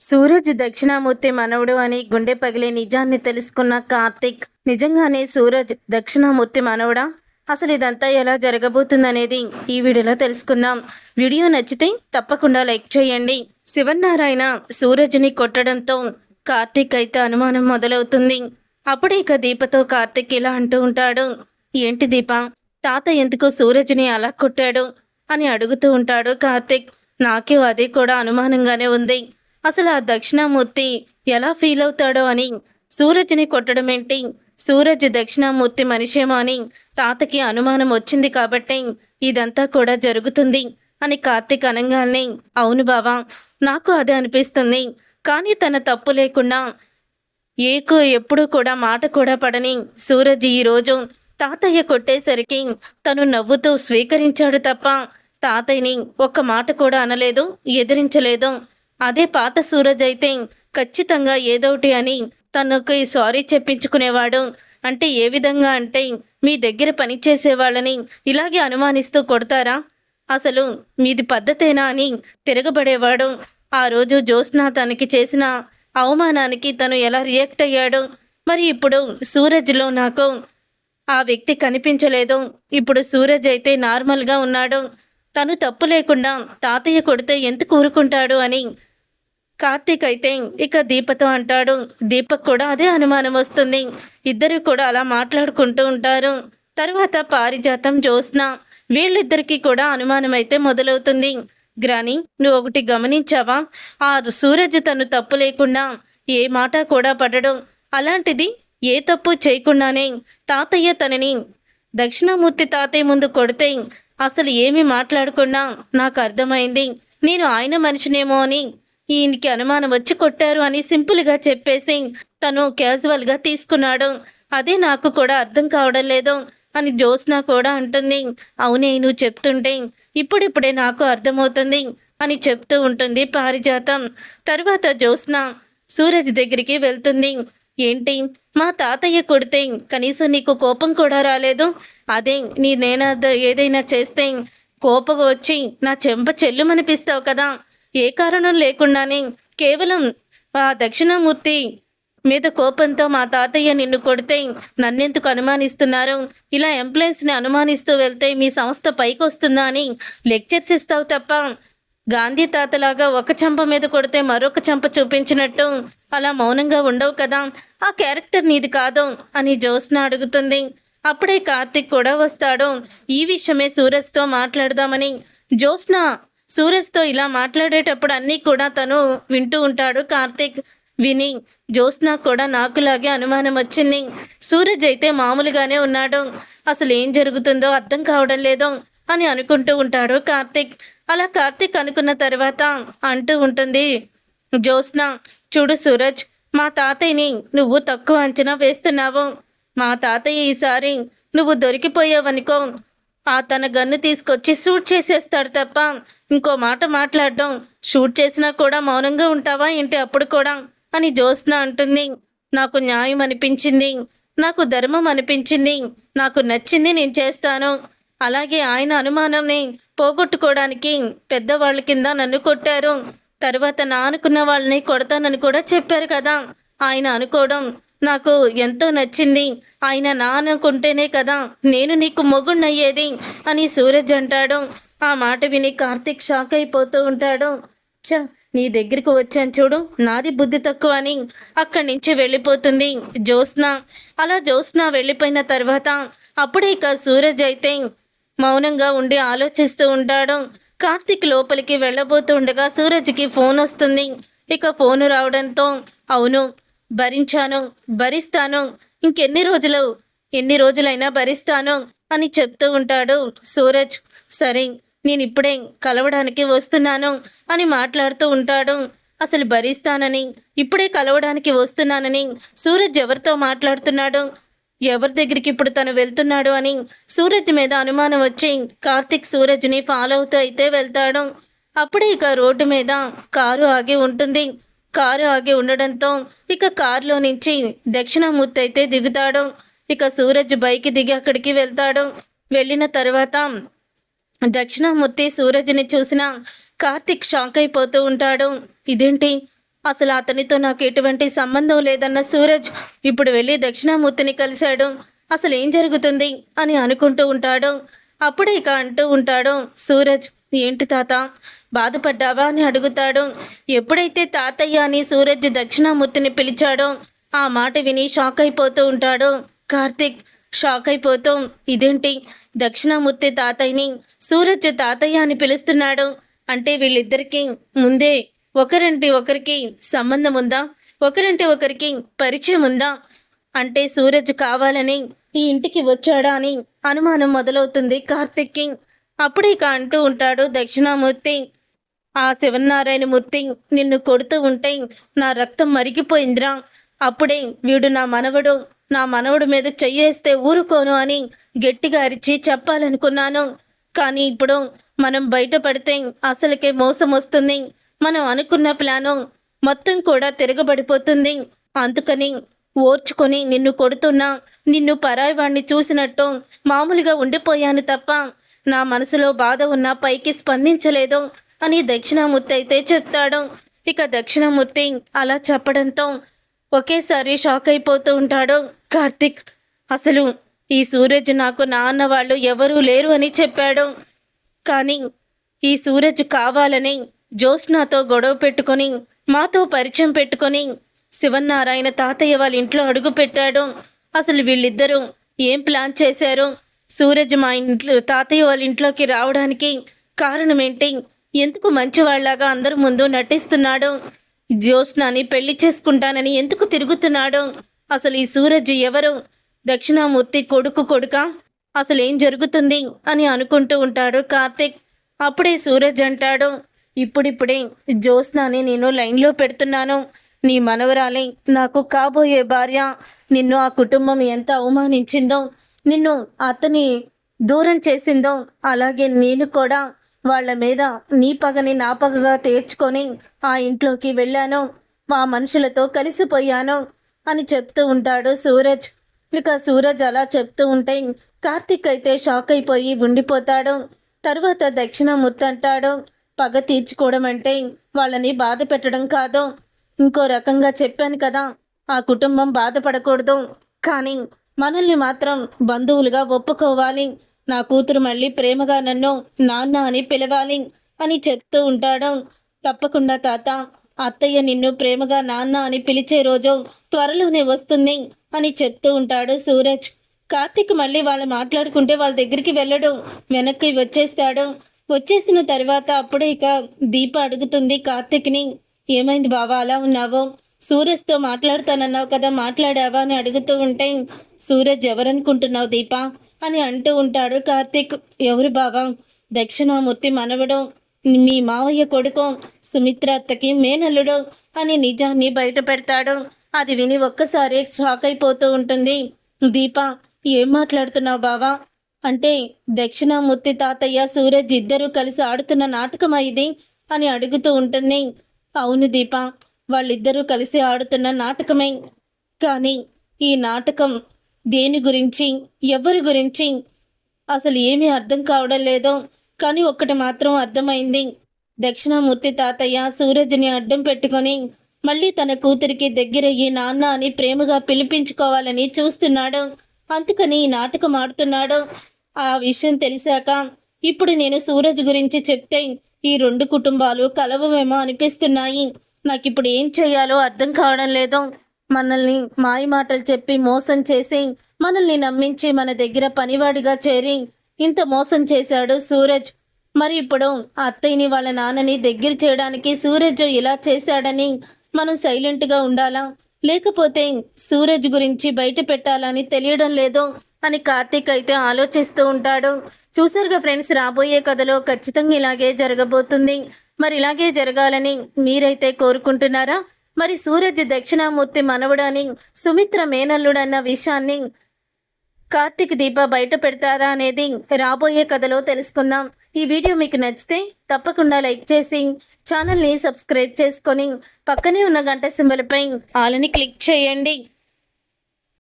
సూరజ్ దక్షిణామూర్తి మనవడు అని గుండె పగిలే నిజాన్ని తెలుసుకున్న కార్తిక్ నిజంగానే సూరజ్ దక్షిణామూర్తి మనవడా? అసలు ఇదంతా ఎలా జరగబోతుందనేది ఈ వీడియోలో తెలుసుకుందాం. వీడియో నచ్చితే తప్పకుండా లైక్ చేయండి. శివనారాయణ సూరజ్ని కొట్టడంతో కార్తిక్ అయితే అనుమానం మొదలవుతుంది. అప్పుడే ఇక దీపతో కార్తిక్ ఇలా అంటూ ఉంటాడు. ఏంటి దీప, తాత ఎందుకు సూరజ్ని అలా కొట్టాడు అని అడుగుతూ ఉంటాడు కార్తిక్. నాకే అది కూడా అనుమానంగానే ఉంది. అసలు ఆ దక్షిణామూర్తి ఎలా ఫీల్ అవుతాడో అని. సూరజ్ని కొట్టడం ఏంటి, సూరజ్ దక్షిణామూర్తి మనిషేమో అని తాతకి అనుమానం వచ్చింది కాబట్టి ఇదంతా కూడా జరుగుతుంది అని కార్తీక్ అనగానే, అవును బావా, నాకు అదే అనిపిస్తుంది. కానీ తన తప్పు లేకుండా ఎప్పుడూ కూడా మాట కూడా పడని సూరజ్ ఈరోజు తాతయ్య కొట్టేసరికి తను నవ్వుతూ స్వీకరించాడు తప్ప తాతయ్యని ఒక్క మాట కూడా అనలేదు, ఎదిరించలేదు. అదే పాత సూరజ్ అయితే ఖచ్చితంగా ఏదోటి అని తనకి సారీ చెప్పించుకునేవాడు. అంటే ఏ విధంగా అంటే, మీ దగ్గర పనిచేసే వాళ్ళని ఇలాగే అనుమానిస్తూ కొడతారా, అసలు మీది పద్ధతేనా అని తిరగబడేవాడు. ఆ రోజు జ్యోత్స్న తనకి చేసిన అవమానానికి తను ఎలా రియాక్ట్ అయ్యాడు. మరి ఇప్పుడు సూరజ్లో నాకు ఆ వ్యక్తి కనిపించలేదు. ఇప్పుడు సూరజ్ అయితే నార్మల్గా ఉన్నాడు. తను తప్పు లేకుండా తాతయ్య కొడితే ఎందుకు ఊరుకుంటాడు అని కార్తీక్ అయితే ఇక దీపతో అంటాడు. దీపక్ కూడా అదే అనుమానం వస్తుంది. ఇద్దరు కూడా అలా మాట్లాడుకుంటూ ఉంటారు. తర్వాత పారిజాతం, జ్యోత్స్న వీళ్ళిద్దరికీ కూడా అనుమానం అయితే మొదలవుతుంది. గ్రాని, నువ్వు ఒకటి గమనించావా? ఆ సూరజ్ తను తప్పు లేకుండా ఏ మాట కూడా పడడం, అలాంటిది ఏ తప్పు చేయకుండానే తాతయ్య తనని దక్షిణామూర్తి తాతయ్య ముందు కొడితే అసలు ఏమీ మాట్లాడకుండా నాకు అర్థమైంది. నేను ఆయన మనిషినేమో అని ఈయనకి అనుమానం వచ్చి కొట్టారు అని సింపుల్గా చెప్పేసి తను క్యాజువల్గా తీసుకున్నాడు. అదే నాకు కూడా అర్థం కావడం లేదు అని జ్యోత్స్న కూడా అంటుంది. అవునే, నువ్వు చెప్తుంటే ఇప్పుడిప్పుడే నాకు అర్థమవుతుంది అని చెప్తూ ఉంటుంది పారిజాతం. తర్వాత జ్యోత్స్న సూరజ్ దగ్గరికి వెళ్తుంది. ఏంటి, మా తాతయ్య కొడితే కనీసం నీకు కోపం కూడా రాలేదు? అదే నేనేనా ఏదైనా చేస్తే కోపం వచ్చి నా చెంప చెల్లుమనిపిస్తావు కదా. ఏ కారణం లేకుండానే కేవలం ఆ దక్షిణామూర్తి మీద కోపంతో మా తాతయ్య నిన్ను కొడితే నన్నెందుకు అనుమానిస్తున్నారు? ఇలా ఎంప్లాయీస్ని అనుమానిస్తూ వెళ్తే మీ సంస్థ పైకి వస్తుందా అని లెక్చర్స్ ఇస్తావు తప్ప గాంధీ తాతలాగా ఒక చెంప మీద కొడితే మరొక చెంప చూపించినట్టు అలా మౌనంగా ఉండవు కదా. ఆ క్యారెక్టర్ నీది కాదు అని జ్యోత్స్న అడుగుతుంది. అప్పుడే కార్తిక్ కూడా వస్తాడు. ఈ విషయమే సూరజ్తో మాట్లాడదామని. జ్యోత్స్న సూరజ్తో ఇలా మాట్లాడేటప్పుడు అన్నీ కూడా తను వింటూ ఉంటాడు కార్తిక్. విని జ్యోత్స్న కూడా నాకులాగే అనుమానం వచ్చింది. సూరజ్ అయితే మామూలుగానే ఉన్నాడు, అసలు ఏం జరుగుతుందో అర్థం కావడం లేదు అని అనుకుంటూ ఉంటాడు కార్తిక్. అలా కార్తిక్ అనుకున్న తర్వాత అంటూ ఉంటుంది జ్యోత్స్న, చూడు సూరజ్, మా తాతయ్యని నువ్వు తక్కువ అంచనా వేస్తున్నావు. మా తాతయ్య ఈసారి నువ్వు దొరికిపోయావనుకో తన గన్ను తీసుకొచ్చి షూట్ చేసేస్తాడు తప్ప ఇంకో మాట మాట్లాడడం. షూట్ చేసినా కూడా మౌనంగా ఉంటావా ఏంటి అప్పుడు కూడా అని జ్యోత్స్న అంటుంది. నాకు న్యాయం అనిపించింది, నాకు ధర్మం అనిపించింది, నాకు నచ్చింది నేను చేస్తాను. అలాగే ఆయన అనుమానంని పోగొట్టుకోవడానికి పెద్దవాళ్ళ కింద నన్ను కొట్టారు. తర్వాత నా అనుకున్న వాళ్ళని కొడతానని కూడా చెప్పారు కదా. ఆయన అనుకోవడం నాకు ఎంతో నచ్చింది. ఆయన నా అనుకుంటేనే కదా నేను నీకు మొగుణ్ణయ్యేది అని సూరజ్ అంటాడు. ఆ మాట విని కార్తిక్ షాక్ అయిపోతూ ఉంటాడు. నీ దగ్గరికి వచ్చాను చూడు, నాది బుద్ధి తక్కువ అని అక్కడి నుంచి వెళ్ళిపోతుంది జ్యోత్స్న. అలా జ్యోత్స్న వెళ్ళిపోయిన తర్వాత అప్పుడే ఇక సూరజ్ అయితే మౌనంగా ఉండి ఆలోచిస్తూ ఉంటాడు. కార్తిక్ లోపలికి వెళ్ళబోతుండగా సూరజ్కి ఫోన్ వస్తుంది. ఇక ఫోను రావడంతో, అవును భరించాను, భరిస్తాను, ఎన్ని రోజులైనా భరిస్తాను అని చెప్తూ ఉంటాడు సూరజ్. సరే, నేను ఇప్పుడే కలవడానికి వస్తున్నాను అని మాట్లాడుతూ ఉంటాడు. అసలు భరిస్తానని, ఇప్పుడే కలవడానికి వస్తున్నానని సూరజ్ ఎవరితో మాట్లాడుతున్నాడు, ఎవరి దగ్గరికి ఇప్పుడు తను వెళ్తున్నాడు అని సూరజ్ మీద అనుమానం వచ్చి కార్తిక్ సూరజ్ని ఫాలో అవుతూ అయితే వెళ్తాడు. అప్పుడే ఇక రోడ్డు మీద కారు ఆగి ఉంటుంది. కారు ఆగి ఉండడంతో ఇక కారులో నుంచి దక్షిణామూర్తి అయితే దిగుతాడు. ఇక సూరజ్ బైక్ దిగి అక్కడికి వెళ్తాడు. వెళ్ళిన తర్వాత దక్షిణామూర్తి సూరజ్ని చూసిన కార్తిక్ షాక్ అయిపోతూ ఉంటాడు. ఇదేంటి, అసలు అతనితో నాకు ఎటువంటి సంబంధం లేదన్న సూరజ్ ఇప్పుడు వెళ్ళి దక్షిణామూర్తిని కలిశాడు. అసలు ఏం జరుగుతుంది అని అనుకుంటూ ఉంటాడు. అప్పుడే ఇక అంటూ ఉంటాడు సూరజ్, ఏంటి తాత బాధపడ్డావా అని అడుగుతాడు. ఎప్పుడైతే తాతయ్య అని సూరజ్ దక్షిణామూర్తిని పిలిచాడో ఆ మాట విని షాక్ అయిపోతూ ఉంటాడు కార్తిక్. షాక్ అయిపోతూ, ఇదేంటి దక్షిణామూర్తి తాతయ్యని సూరజ్ తాతయ్య అని పిలుస్తున్నాడు అంటే వీళ్ళిద్దరికీ ముందే ఒకరంటి ఒకరికి సంబంధం ఉందా, ఒకరంటి ఒకరికి పరిచయం ఉందా, అంటే సూరజ్ కావాలని ఈ ఇంటికి వచ్చాడా అని అనుమానం మొదలవుతుంది కార్తిక్కి. అప్పుడే ఇక అంటూ ఉంటాడు దక్షిణామూర్తి, ఆ శివనారాయణమూర్తి నిన్ను కొడుతూ ఉంటే నా రక్తం మరిగిపోయిందిరా. అప్పుడే వీడు నా మనవడు మీద చెయ్యేస్తే ఊరుకోను అని గట్టిగా అరిచి చెప్పాలనుకున్నాను. కానీ ఇప్పుడు మనం బయటపడితే అసలుకే మోసం వస్తుంది. మనం అనుకున్న ప్లాను మొత్తం కూడా తిరగబడిపోతుంది. అందుకని ఓర్చుకొని నిన్ను కొడుతున్నా, నిన్ను పరాయివాణ్ణి చూసినట్టు మామూలుగా ఉండిపోయాను తప్ప నా మనసులో బాధ ఉన్నా పైకి స్పందించలేదు అని దక్షిణామూర్తి అయితే చెప్తాడు. ఇక దక్షిణామూర్తి అలా చెప్పడంతో ఒకేసారి షాక్ అయిపోతూ ఉంటాడు కార్తిక్. అసలు ఈ సూరజ్ నాకు నాన్న వాళ్ళు ఎవరూ లేరు అని చెప్పాడు. కానీ ఈ సూరజ్ కావాలని జ్యోత్స్నాతో గొడవ పెట్టుకొని మాతో పరిచయం పెట్టుకొని శివనారాయణ తాతయ్య వాళ్ళ ఇంట్లో అడుగు పెట్టాడు. అసలు వీళ్ళిద్దరూ ఏం ప్లాన్ చేశారు? సూరజ్ మా ఇంట్లో తాతయ్య వాళ్ళ ఇంట్లోకి రావడానికి కారణం ఏంటి? ఎందుకు మంచివాళ్లాగా అందరి ముందు నటిస్తున్నాడు? జ్యోత్స్నాని పెళ్లి చేసుకుంటానని ఎందుకు తిరుగుతున్నాడు? అసలు ఈ సూరజ్ ఎవరు? దక్షిణామూర్తి కొడుక? అసలు ఏం జరుగుతుంది అని అనుకుంటూ ఉంటాడు కార్తిక్. అప్పుడే సూరజ్ అంటాడు, ఇప్పుడిప్పుడే జ్యోత్స్నాని నేను లైన్లో పెడుతున్నాను. నీ మనవరాలే నాకు కాబోయే భార్య. నిన్ను ఆ కుటుంబం ఎంత అవమానించిందో, నిన్ను అతని దూరం చేసిందో, అలాగే నేను కూడా వాళ్ళ మీద నీ పగని నా పగగా తీర్చుకొని ఆ ఇంట్లోకి వెళ్ళాను, మా మనుషులతో కలిసిపోయాను అని చెప్తూ ఉంటాడు సూరజ్. ఇక సూరజ్ అలా చెప్తూ ఉంటే కార్తిక్ అయితే షాక్ అయిపోయి ఉండిపోతాడు. తర్వాత దక్షిణామూర్తి అంటాడు, పగ తీర్చుకోవడం అంటే వాళ్ళని బాధ పెట్టడం కాదు. ఇంకో రకంగా చెప్పాను కదా, ఆ కుటుంబం బాధపడకూడదు, కానీ మనల్ని మాత్రం బంధువులుగా ఒప్పుకోవాలి. నా కూతురు మళ్ళీ ప్రేమగా నన్ను నాన్న అని పిలవాలి అని చెప్తూ ఉంటాడు. తప్పకుండా తాత, అత్తయ్య నిన్ను ప్రేమగా నాన్న అని పిలిచే రోజు త్వరలోనే వస్తుంది అని చెప్తూ ఉంటాడు సూరజ్. కార్తిక్ మళ్ళీ వాళ్ళు మాట్లాడుకుంటే వాళ్ళ దగ్గరికి వెళ్ళడు, వెనక్కి వచ్చేస్తాడు. వచ్చేసిన తర్వాత అప్పుడే ఇక దీప అడుగుతుంది కార్తిక్ని, ఏమైంది బావా అలా ఉన్నావు? సూరజ్తో మాట్లాడుతానన్నావు కదా, మాట్లాడావా అని అడుగుతూ ఉంటే, సూరజ్ ఎవరనుకుంటున్నావు దీప అని అంటూ ఉంటాడు కార్తిక్. ఎవరు బావా? దక్షిణామూర్తి మనవడు, మీ మావయ్య కొడుకు, సుమిత్ర అత్తకి మేనల్లుడు అని నిజాన్ని బయట పెడతాడు. అది విని ఒక్కసారి షాక్ అయిపోతూ ఉంటుంది దీప. ఏం మాట్లాడుతున్నావు బావా? అంటే దక్షిణామూర్తి తాతయ్య సూరజ్ ఇద్దరూ కలిసి ఆడుతున్న నాటకం ఇది అని అడుగుతూ ఉంటుంది. అవును దీప, వాళ్ళిద్దరూ కలిసి ఆడుతున్న నాటకమే. కానీ ఈ నాటకం దేని గురించి, ఎవరి గురించి అసలు ఏమీ అర్థం కావడం లేదు. కానీ ఒక్కటి మాత్రం అర్థమైంది, దక్షిణామూర్తి తాతయ్య సూరజ్ని అడ్డం పెట్టుకొని మళ్ళీ తన కూతురికి దగ్గరయ్యి నాన్న అని ప్రేమగా పిలిపించుకోవాలని చూస్తున్నాడు. అందుకని ఈ నాటకం ఆడుతున్నాడు. ఆ విషయం తెలిసాక ఇప్పుడు నేను సూరజ్ గురించి చెప్తే ఈ రెండు కుటుంబాలు కలవమేమో అనిపిస్తున్నాయి. నాకిప్పుడు ఏం చేయాలో అర్థం కావడం లేదు. మనల్ని మాయ మాటలు చెప్పి మోసం చేసి మనల్ని నమ్మించి మన దగ్గర పనివాడిగా చేరి ఇంత మోసం చేశాడు సూరజ్. మరి ఇప్పుడు అత్తయ్యని వాళ్ళ నాన్నని దగ్గర చేయడానికి సూరజ్ ఇలా చేశాడని మనం సైలెంట్గా ఉండాలా, లేకపోతే సూరజ్ గురించి బయట పెట్టాలని తెలియడం లేదు అని కార్తిక్ అయితే ఆలోచిస్తూ ఉంటాడు. చూసారుగా ఫ్రెండ్స్, రాబోయే కథలో ఖచ్చితంగా ఇలాగే జరగబోతుంది. మరి ఇలాగే జరగాలని మీరైతే కోరుకుంటున్నారా? మరి సూరజ్ దక్షిణామూర్తి మనవడని సుమిత్ర మేనల్లుడన్న విషయాన్ని కార్తిక్ దీప బయట పెడతారా అనేది రాబోయే కథలో తెలుసుకుందాం. ఈ వీడియో మీకు నచ్చితే తప్పకుండా లైక్ చేసి ఛానల్ని సబ్స్క్రైబ్ చేసుకొని పక్కనే ఉన్న గంట సింబల్పై ఆలని క్లిక్ చేయండి.